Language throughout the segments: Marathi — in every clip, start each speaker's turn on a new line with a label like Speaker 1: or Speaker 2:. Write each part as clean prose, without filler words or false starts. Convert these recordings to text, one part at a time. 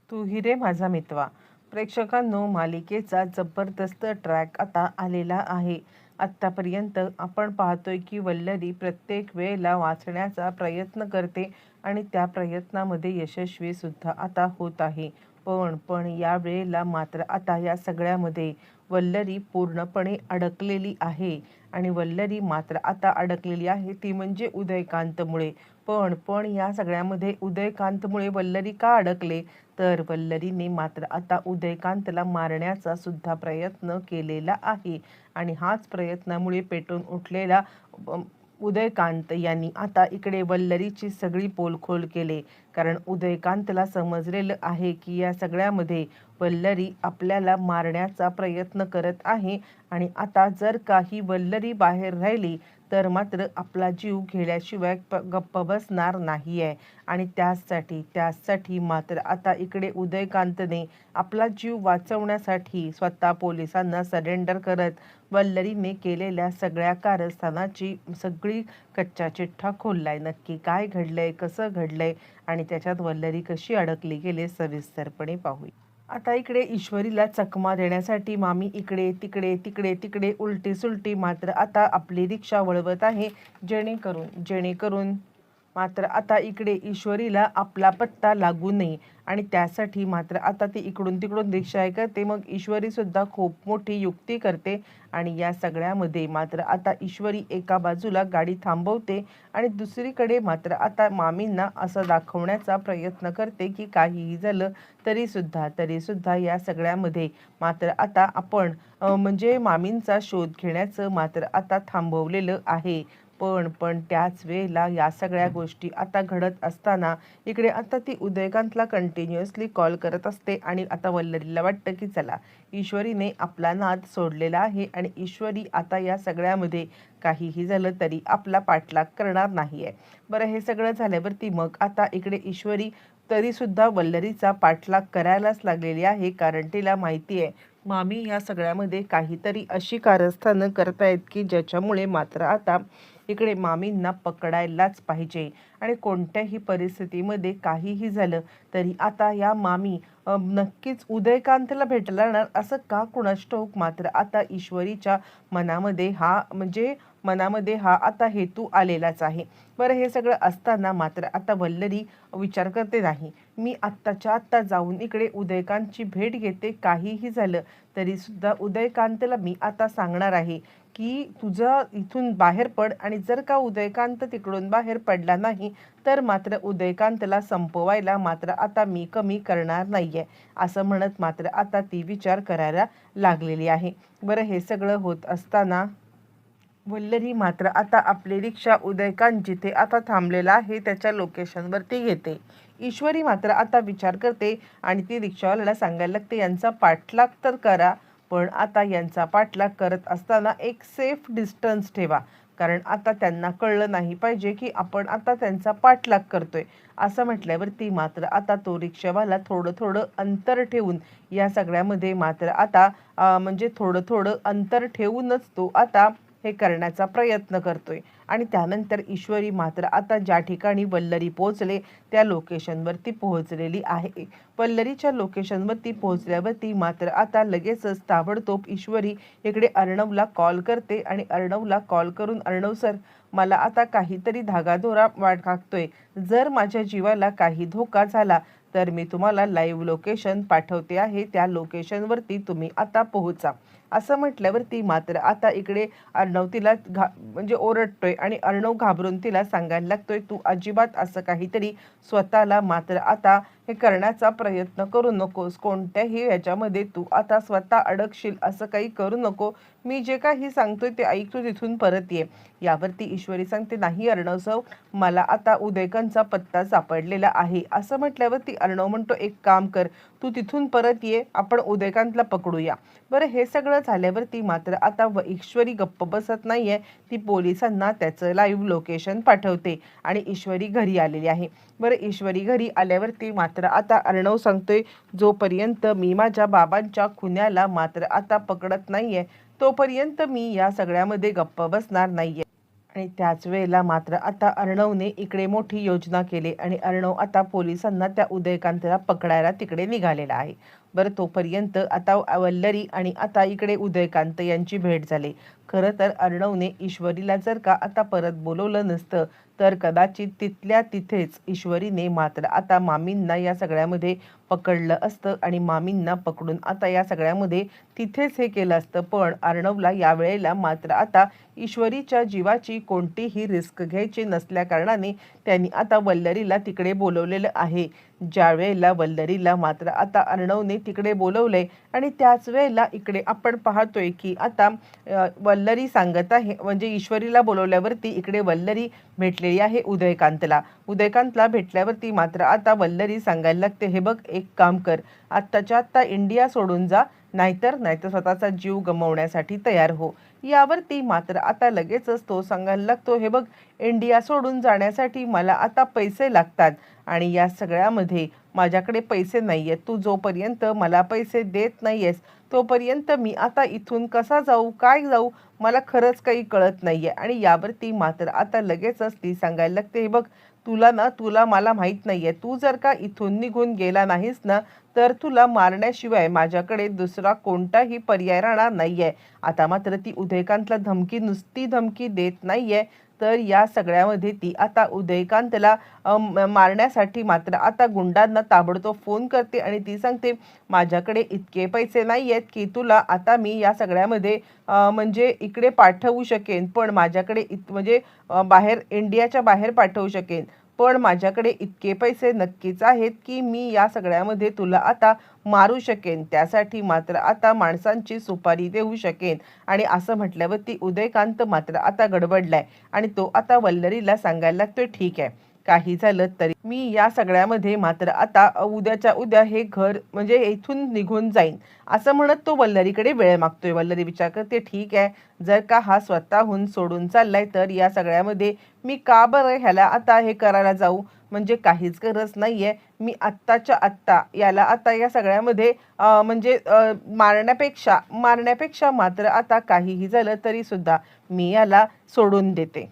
Speaker 1: तू ही रे माझा मितवा. प्रेक्षकांनो, मालिकेचा जबरदस्त ट्रॅक आता आलेला आहे. आत्तापर्यंत आपण पाहतोय की वल्लरी प्रत्येक वेळेला वाचण्याचा प्रयत्न करते आणि त्या प्रयत्नामध्ये यशस्वी सुद्धा आता होत आहे. पण या वेळेला मात्र आता या सगळ्यामध्ये वल्लरी पूर्णपणे अडकलेली आहे आणि वल्लरी मात्र आता अडकलेली आहे ती म्हणजे उदयकांतमुळे. पण या सगळ्यामध्ये उदयकांतमुळे वल्लरी का अडकले, तर वल्लरीने मात्र आता उदयकांतला मारण्याचा सुद्धा प्रयत्न केलेला आहे आणि हाच प्रयत्नामुळे पेटून उठलेला उदयकांत यांनी आता इकडे वल्लरीची सगळी पोलखोल केली. कारण उदयकांतला समजलेलं आहे की या सगळ्यामध्ये वल्लरी आपल्याला मारण्याचा प्रयत्न करत आहे आणि आता जर काही वल्लरी बाहेर राहिली तर मात्र आपला जीव गेल्याशिवाय गप्प बसणार नाही आहे. आणि त्याचसाठी मात्र आता इकडे उदयकांतने आपला जीव वाचवण्यासाठी स्वतः पोलिसांना सरेंडर करत वल्लरीने केलेल्या सगळ्या कारस्थानाची सगळी कच्चा चिठ्ठा खोललाय. नक्की काय घडलंय, कसं घडलंय आणि त्याच्यात वल्लरी कशी अडकली गेले सविस्तरपणे पाहूया. आता इकडे ईश्वरीला चकमा देण्यासाठी मामी इकडे तिकडे तिकडे तिकडे उलटी सुलटी मात्र आता आपली रिक्षा वळवत आहे, जेणेकरून मात्र आता इकडे ईश्वरीला आपला पत्ता लागू नये आणि त्यासाठी मात्र आता ती इकडून तिकडून रिक्षा करते. मग ईश्वरी सुद्धा खूप मोठी युक्ती करते आणि या सगळ्यामध्ये मात्र आता ईश्वरी एका बाजूला गाडी थांबवते आणि दुसरीकडे मात्र आता मामींना असं दाखवण्याचा प्रयत्न करते की काहीही झालं तरी सुद्धा या सगळ्यामध्ये मात्र आता आपण म्हणजे मामींचा शोध घेण्याचं मात्र आता थांबवलेलं आहे. पण त्याच वेळेला या सगळ्या गोष्टी आता घडत असताना इकडे आता ती उदयकांतला कंटिन्युअसली कॉल करत असते आणि आता वल्लरीला वाटतं की चला, ईश्वरीने आपला नाद सोडलेला आहे आणि ईश्वरी आता या सगळ्यामध्ये काहीही झालं तरी आपला पाठलाग करणार नाही आहे. बरं, हे सगळं झाल्यावरती मग आता इकडे ईश्वरी तरीसुद्धा वल्लरीचा पाठलाग करायलाच लागलेली आहे. कारण तिला माहिती आहे मामी या सगळ्यामध्ये काहीतरी अशी कारस्थानं करतायत की ज्याच्यामुळे मात्र आता इकडे मामींना पकडायलाच पाहिजे आणि कोणत्याही परिस्थितीमध्ये काहीही झालं तरी आता या मामी नक्कीच उदयकांतला भेटायला येणार असं का कुणास ठाऊक. मात्र आता ईश्वरीच्या मनामध्ये हा आता हेतू आलेलाच आहे. बरं, हे सगळं असताना मात्र आता वल्लरी विचार करते, नाही, मी आत्ताच्या आत्ता जाऊन इकडे उदयकांतची भेट घेते. काहीही झालं तरी सुद्धा उदयकांतला मी आता सांगणार आहे की तुझं इथून बाहेर पड आणि जर का उदयकांत तिकडून बाहेर पडला नाही तर मात्र उदयकांतला संपवायला मात्र आता मी कमी करणार नाहीये, असं म्हणत मात्र आता ती विचार करायला लागलेली आहे. बरं, हे सगळं होत असताना वल्लरी मात्र आता आपली रिक्षा उदयकांत जिथे आता थांबलेला आहे त्याच्या लोकेशनवरती घेते. ईश्वरी मात्र आता विचार करते आणि ती रिक्षावाल्याला सांगायला लागते, यांचा पाठलाग तर करा, पण आता यांचा पाठलाग करत असताना एक सेफ डिस्टन्स ठेवा. कारण आता त्यांना कळलं नाही पाहिजे की आपण आता त्यांचा पाठलाग करतोय. असं म्हटल्यावरती मात्र आता तो रिक्षावाला थोडं अंतर ठेवून या सगळ्यामध्ये मात्र आता म्हणजे थोडं अंतर ठेवूनच तो आता हे करण्याचा प्रयत्न करतोय. आणि त्यानंतर ईश्वरी मात्र आता ज्या ठिकाणी वल्लरी पोहोचले त्या लोकेशनवरती पोहोचलेली आहे. वल्लरीच्या लोकेशनवरती पोहोचल्यावरती मात्र आता लगेचच ताबडतोब ईश्वरी इकडे अर्णवला कॉल करते आणि अर्णवला कॉल करून, अर्णव सर, मला आता काहीतरी धागाधोरा वाटतोय. जर माझ्या जीवाला काही धोका झाला तर मी तुम्हाला लाईव्ह लोकेशन पाठवते आहे, त्या लोकेशनवरती तुम्ही आता पोहोचा. असं म्हटल्यावरती मात्र आता इकडे अर्णव तिला म्हणजे ओरडतोय आणि अर्णव घाबरून तिला सांगायला लागतोय, तू अजिबात असं काहीतरी स्वतःला मात्र आता हे करण्याचा प्रयत्न करू नकोस. कोणत्याही ह्याच्यामध्ये तू आता स्वतः अडकशील असं काही करू नको. मी जे काही सांगतोय ते ऐक, तू तिथून परत ये. यावरती ईश्वरी सांगते, नाही अर्णव सर, मला आता उदयकांतचा पत्ता सापडलेला आहे. असं म्हटल्यावरती अर्णव म्हणतो, एक काम कर, तू तिथून परत ये, आपण उदयकांतला पकडूया. बरं, हे सगळं झाल्यावरती मात्र आता ईश्वरी गप्प बसत नाहीये. ती पोलिसांना त्याचं लाईव्ह लोकेशन पाठवते आणि ईश्वरी घरी आलेली आहे. बरं, ईश्वरी घरी आल्यावरती मात्र आता अर्णव सांगतोय, जोपर्यंत मी माझ्या बाबांच्या खुन्याला मात्र आता पकडत नाहीये तोपर्यंत मी या सगळ्यामध्ये गप्प बसणार नाहीये. आणि त्याच वेळेला मात्र आता अर्णवने इकडे मोठी योजना केली आणि अर्णव आता पोलिसांना त्या उदयकांतला पकडायला तिकडे निघालेला आहे. बरं, तोपर्यंत आता वल्लरी आणि आता इकडे उदयकांत यांची भेट झाली. खरं तर अर्णवने ईश्वरीला जर का आता परत बोलवलं नसतं तर कदाचित तिथल्या तिथेच ईश्वरीने मात्र आता मामींना या सगळ्यामध्ये पकडलं असतं आणि मामींना पकडून आता या सगळ्यामध्ये तिथेच हे केलं असतं. पण अर्णवला यावेळेला मात्र आता ईश्वरीच्या जीवाची कोणतीही रिस्क घ्यायची नसल्या कारणाने त्यांनी आता वल्लरीला तिकडे बोलवलेलं आहे. ज्या वेळेला वल्लरीला मात्र आता अर्णवने तिकडे बोलवलंय आणि त्याच वेळेला इकडे आपण पाहतोय की आता वल्लरी सांगत आहे, म्हणजे ईश्वरीला बोलवल्यावरती इकडे वल्लरी भेटलेली आहे उदयकांतला. उदयकांतला भेटल्यावरती मात्र आता वल्लरी सांगायला लागते, हे बघ, एक काम कर, आत्ताच्या आत्ता इंडिया सोडून जा, नाहीतर स्वतःचा जीव गमावण्यासाठी तयार हो. यावरती मात्र आता लगेचच तो सांगायला लागतो, हे बघ, इंडिया सोडून जाण्यासाठी मला आता पैसे लागतात आणि या सगळ्यामध्ये माझ्याकडे पैसे नाही आहेत. तू जोपर्यंत मला पैसे देत नाही आहेस तोपर्यंत मी आता इथून कसा जाऊ, काय जाऊ, मला खरंच काही कळत नाही आहे. आणि यावरती मात्र आता लगेचच ती सांगायला लागते, हे बघ, तुला मला माहीत नाही आहे, तू जर का इथून निघून गेला नाहीस ना तर तुला मारण्याशिवाय माझ्याकडे दुसरा कोणताही पर्याय राहणार नाही आहे. आता मात्र ती उदयकांतला नुसती धमकी देत नाही आहे, तर या सगळ्यामध्ये ती आता उदयकांतला मारण्यासाठी मात्र आता गुंडांना ताबडतोब फोन करते आणि ती सांगते, माझ्याकडे इतके पैसे नाही आहेत की तुला आता मी या सगळ्यामध्ये म्हणजे इकडे पाठवू शकेन, पण माझ्याकडे म्हणजे बाहेर, इंडियाच्या बाहेर पाठवू शकेन, पण माझ्याकडे इतके पैसे नक्कीच आहेत की मी या सगळ्यामध्ये तुला आता मारू शकेन, त्यासाठी मात्र आता माणसांची सुपारी देऊ शकेन. आणि असं म्हटल्यावरती उदयकांत मात्र आता गडबडलाय आणि तो आता वल्लरीला सांगायला लागतोय, ठीक आहे, काही झालं तरी मी या सगळ्यामध्ये मात्र आता उद्याच्या उद्या हे घर म्हणजे इथून निघून जाईन, असं म्हणत तो वल्लरीकडे वेळ मागतोय. वल्लरी विचार करते, ठीक आहे, जर का हा स्वतःहून सोडून चाललाय तर या सगळ्यामध्ये मी का बरं ह्याला आता हे करायला जाऊ, म्हणजे काहीच गरज नाहीये. मी आत्ताच्या आत्ता याला आता या सगळ्यामध्ये म्हणजे मारण्यापेक्षा मात्र आता काहीही झालं तरी सुद्धा मी याला सोडून देते.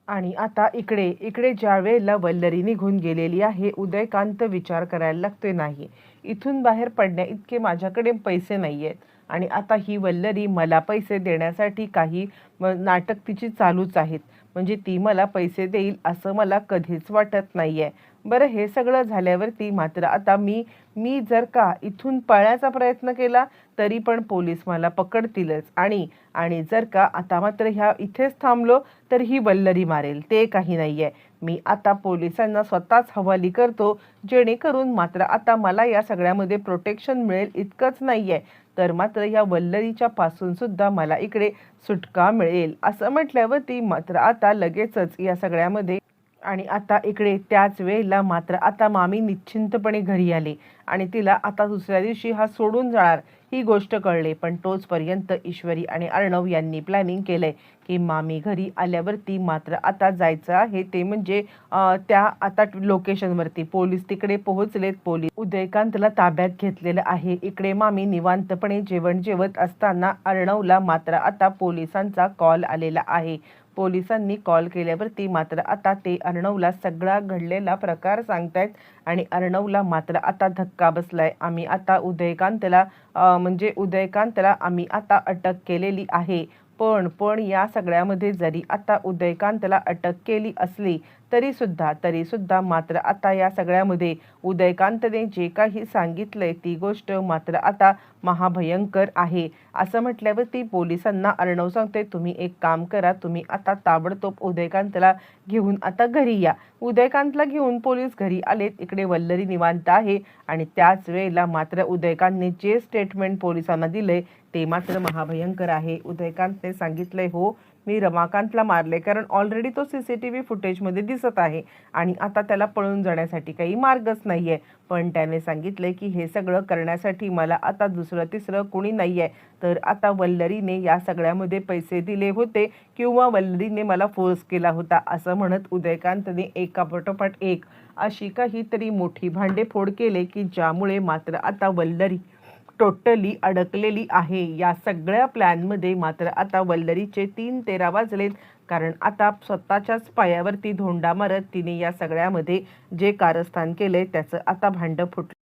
Speaker 1: आणि आता इकडे ज्या वेळेला वल्लरी निघून गेलेली आहे, उदयकांत विचार करायला लागतोय, नाही, इथून बाहेर पडण्या इतके माझ्याकडे पैसे नाही आहेत आणि आता ही वल्लरी मला पैसे देण्यासाठी काही नाटक तिची चालूच आहेत, म्हणजे ती मला पैसे देईल असं मला कधीच वाटत नाही आहे. बरं, हे सगळं झाल्यावरती मात्र आता मी जर का इथून पळण्याचा प्रयत्न केला तरी पण पोलीस मला पकडतीलच आणि जर का आता मात्र ह्या इथेच थांबलो तर ही वल्लरी मारेल, ते काही नाही आहे. मी आता पोलिसांना स्वतःच हवाली करतो, जेणेकरून मात्र आता मला या सगळ्यामध्ये प्रोटेक्शन मिळेल. इतकंच नाही आहे तर मात्र या वल्लरीच्या पासून सुद्धा मला इकडे सुटका मिळेल. असं म्हटल्यावरती मात्र आता लगेचच या सगळ्यामध्ये आणि आता इकडे त्याच वेळेला मात्र आता मामी निश्चिंतपणे घरी आले आणि तिला आता दुसऱ्या दिवशी हा सोडून जाणार ही गोष्ट कळली. पण तोचपर्यंत ईश्वरी आणि अर्णव यांनी प्लॅनिंग केलंय की मामी घरी आल्यावरती मात्र आता जायचं आहे, ते म्हणजे त्या आता लोकेशनवरती पोलीस तिकडे पोहोचलेत. पोलीस उदयकांतला ताब्यात घेतलेलं आहे. इकडे मामी निवांतपणे जेवण जेवत असताना अर्णवला मात्र आता पोलिसांचा कॉल आलेला आहे. पोलिसांनी कॉल केल्यावरती मात्र आता ते अर्णवला सगळा घडलेला प्रकार सांगतायत आणि अर्णवला मात्र आता धक्का बसलाय. आम्ही आता उदयकांतला आम्ही आता अटक केलेली आहे. पण या सगळ्यामध्ये जरी आता उदयकांतला अटक केली असली तरी सुद्धा मात्र आता या सगळ्यामध्ये उदयकांतने जे काही सांगितलंय ती गोष्ट मात्र आता महाभयंकर आहे. असं म्हटल्यावरती पोलिसांना अर्णव सांगते, तुम्ही एक काम करा, तुम्ही आता ताबडतोब उदयकांतला घेऊन आता घरी या. उदयकांतला घेऊन पोलीस घरी आलेत. इकडे वल्लरी निवांत आहे आणि त्याच वेळेला मात्र उदयकांतने जे स्टेटमेंट पोलिसांना दिले ते मात्र महाभयंकर आहे. उदयकांतने सांगितलंय, हो, मी रमाकांतला मारले, कारण ऑलरेडी तो CCTV फुटेजमध्ये दिसत आहे आणि आता त्याला पळून जाण्यासाठी काही मार्गच नाही आहे. पण त्याने सांगितले की हे सगळं करण्यासाठी मला आता दुसरं तिसरं कोणी नाही आहे, तर आता वल्लरीने या सगळ्यामध्ये पैसे दिले होते किंवा वल्लरीने मला फोर्स केला होता, असं म्हणत उदयकांतने एकापाठोपाठ एक अशी काहीतरी मोठी भांडेफोड केले की ज्यामुळे मात्र आता वल्लरी टोटली अडकलेली आहे. या सगळ्या प्लॅनमध्ये मात्र आता वल्लरीचे 3:13 वाजलेत, कारण आता स्वतःच्याच पायावरती धोंडा मारत तिने या सगळ्यामध्ये जे कारस्थान केले त्याचं आता भांडं फुटलं.